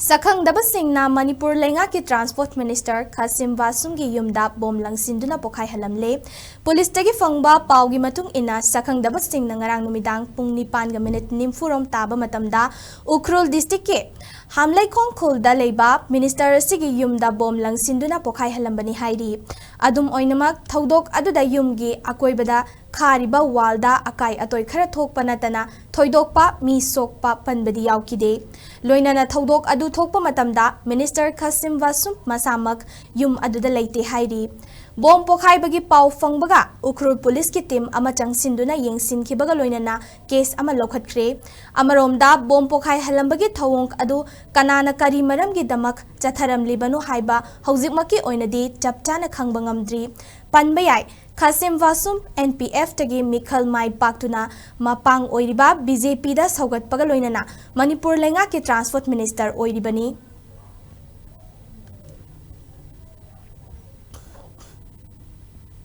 Sakhangdaba singna Manipur Leingak ki Transport Minister Khasim Vasum ki yumda bom Langsinduna Pokhaihallamle Police tagi fangba paugi matung ina Sakhangdaba singna ngarang numidang pung 9:04 taba matamda Ukhrul district ke Hamlai Khongkhul da leiba Minister sigi yumda bom Langsinduna Pokhaihalambani hairi adum oinamak thodok aduda yumgi akoibada khariba walda akai atoi khara thokpa natana thoidokpa mi sokpa panbadi yaukide loinana thodok adu thokpa matamda Minister Khasim Vasum masamak yum aduda leite hairi bom pokhaibagi pau fangbaga Ukhrul police ki team ama changsinduna yengsinkibaga loinana case ama lokhatkre amaromda bom pokhaihalambagi thawong adu kanana kari maramgi damak chatharam libanu haiba haujikmaki oinadi chapchana khangba ngamdri panbayai Khasim Vasum NPF tagi Imphal mai paktuna mapang oiriba BJP da saugat pagaloinana Manipur Leingak ki Transport Minister oiribani